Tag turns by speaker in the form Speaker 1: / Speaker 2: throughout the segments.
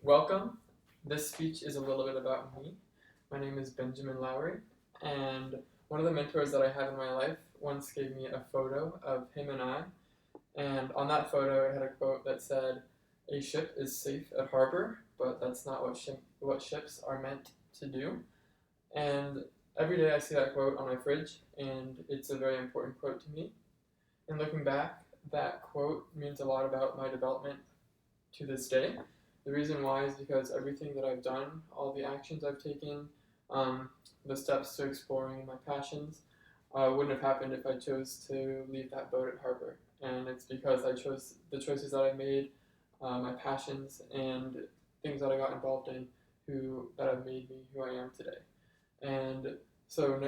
Speaker 1: Welcome. This speech is a little bit about me. My name is Benjamin Lowry, and one of the mentors that I have in my life once gave me a photo of him and I. And on that photo, it had a quote that said, "A ship is safe at harbor, but that's not what ships are meant to do." And every day I see that quote on my fridge, and it's a very important quote to me. And looking back, that quote means a lot about my development to this day. The reason why is because everything that I've done, all the actions I've taken, the steps to exploring my passions, wouldn't have happened if I chose to leave that boat at harbor. And it's because I chose the choices that I made, my passions, and things that I got involved in that have made me who I am today. And so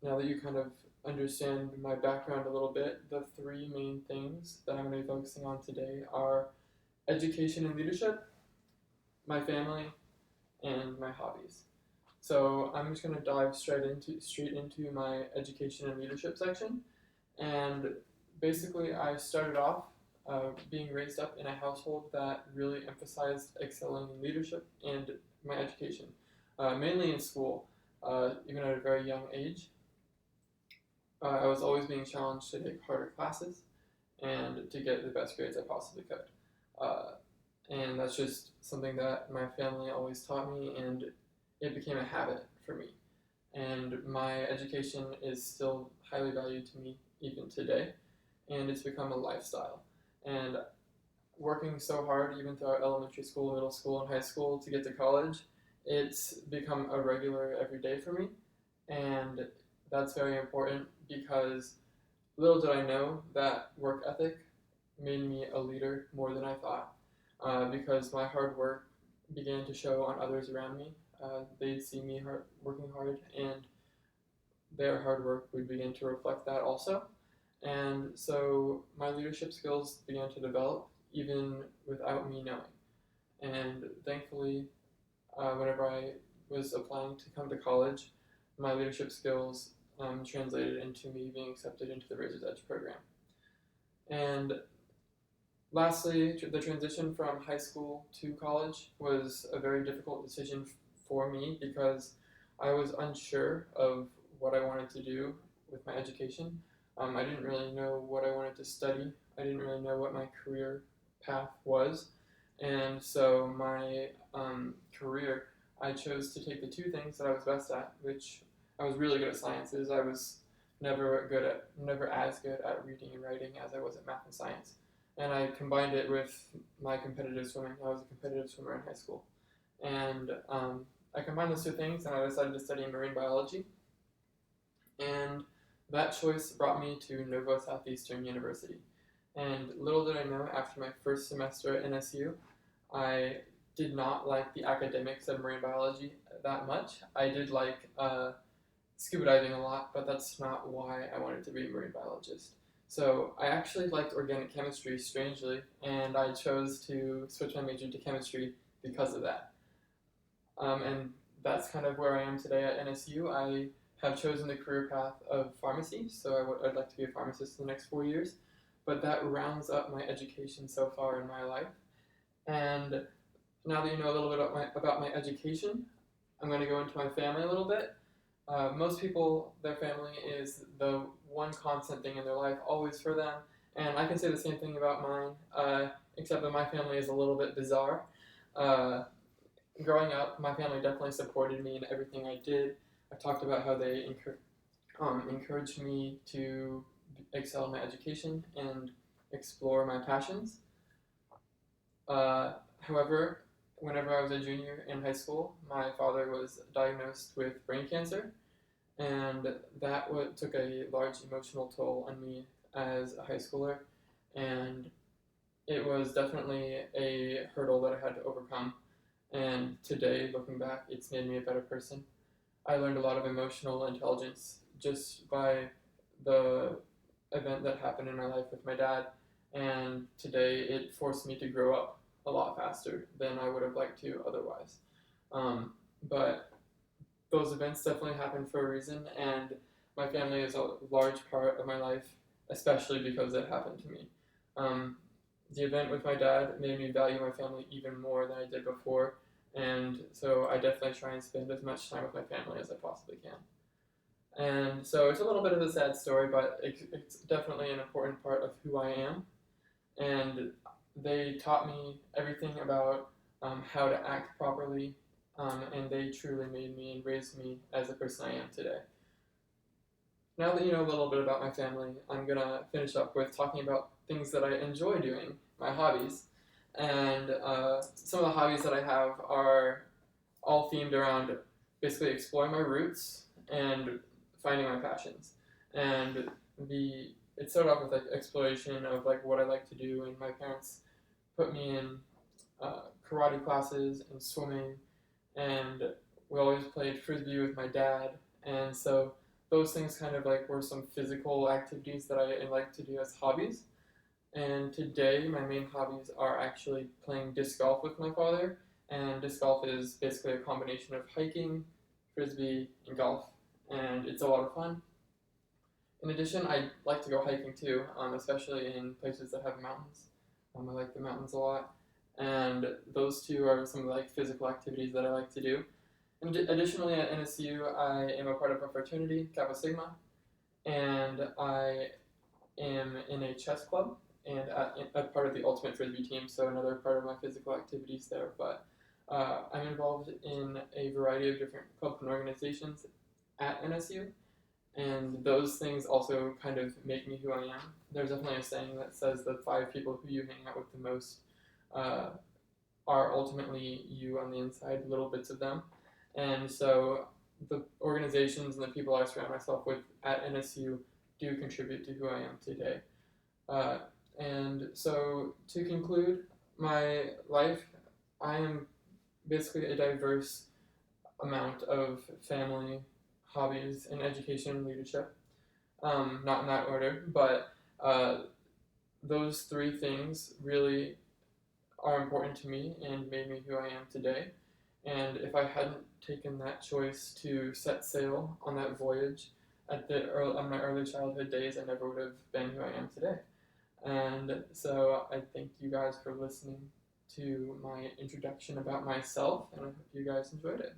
Speaker 1: now that you kind of understand my background a little bit, the three main things that I'm going to be focusing on today are education and leadership, my family, and my hobbies. So I'm just going to dive straight into my education and leadership section. And basically, I started off being raised up in a household that really emphasized excelling in leadership and my education, mainly in school, even at a very young age. I was always being challenged to take harder classes and to get the best grades I possibly could. And that's just something that my family always taught me, and it became a habit for me. And my education is still highly valued to me even today, and it's become a lifestyle. And working so hard, even throughout elementary school, middle school, and high school to get to college, it's become a regular everyday for me. And that's very important because little did I know that work ethic made me a leader more than I thought. Because my hard work began to show on others around me. They'd see me working hard, and their hard work would begin to reflect that also. And so my leadership skills began to develop even without me knowing. And thankfully, whenever I was applying to come to college, my leadership skills translated into me being accepted into the Razor's Edge program. And lastly, the transition from high school to college was a very difficult decision for me because I was unsure of what I wanted to do with my education. I didn't really know what I wanted to study. I didn't really know what my career path was. And so my career, I chose to take the two things that I was best at, which I was really good at sciences. I was never as good at reading and writing as I was at math and science. And I combined it with my competitive swimming. I was a competitive swimmer in high school. And I combined those two things, and I decided to study marine biology. And that choice brought me to Nova Southeastern University. And little did I know, after my first semester at NSU, I did not like the academics of marine biology that much. I did like scuba diving a lot, but that's not why I wanted to be a marine biologist. So I actually liked organic chemistry, strangely, and I chose to switch my major to chemistry because of that. And that's kind of where I am today at NSU. I have chosen the career path of pharmacy, so I'd like to be a pharmacist in the next 4 years. But that rounds up my education so far in my life. And now that you know a little bit about my education, I'm going to go into my family a little bit. Most people, their family is the one constant thing in their life, always for them. And I can say the same thing about mine, except that my family is a little bit bizarre. Growing up, my family definitely supported me in everything I did. I talked about how they encouraged me to excel in my education and explore my passions. However, whenever I was a junior in high school, my father was diagnosed with brain cancer, and that took a large emotional toll on me as a high schooler, and it was definitely a hurdle that I had to overcome. And today, looking back, it's made me a better person. I learned a lot of emotional intelligence just by the event that happened in my life with my dad, and today it forced me to grow up a lot faster than I would have liked to otherwise. But those events definitely happened for a reason, and my family is a large part of my life, especially because it happened to me. the event with my dad made me value my family even more than I did before, and so I definitely try and spend as much time with my family as I possibly can. And so it's a little bit of a sad story, but it's definitely an important part of who I am. And they taught me everything about how to act properly, and they truly made me and raised me as the person I am today. Now that you know a little bit about my family, I'm gonna finish up with talking about things that I enjoy doing, my hobbies. And some of the hobbies that I have are all themed around basically exploring my roots and finding my passions. And the it started off with like exploration of like what I like to do, and my parents put me in karate classes and swimming, and we always played frisbee with my dad, and so those things kind of like were some physical activities that I like to do as hobbies. And today, my main hobbies are actually playing disc golf with my father. And disc golf is basically a combination of hiking, frisbee, and golf. And it's a lot of fun. In addition, I like to go hiking too, especially in places that have mountains. I like the mountains a lot. And those two are some of the like physical activities that I like to do. And additionally, at NSU, I am a part of a fraternity, Kappa Sigma, and I am in a chess club and a part of the ultimate frisbee team, so another part of my physical activities there. But I'm involved in a variety of different clubs and organizations at NSU, and those things also kind of make me who I am. There's definitely a saying that says the 5 people who you hang out with the most uh, are ultimately you on the inside, little bits of them. And so the organizations and the people I surround myself with at NSU do contribute to who I am today. Uh, and so to conclude my life, I am basically a diverse amount of family, hobbies, and education and leadership. Not in that order, but those 3 things really are important to me and made me who I am today. And if I hadn't taken that choice to set sail on that voyage on my early childhood days, I never would have been who I am today. And so I thank you guys for listening to my introduction about myself, and I hope you guys enjoyed it.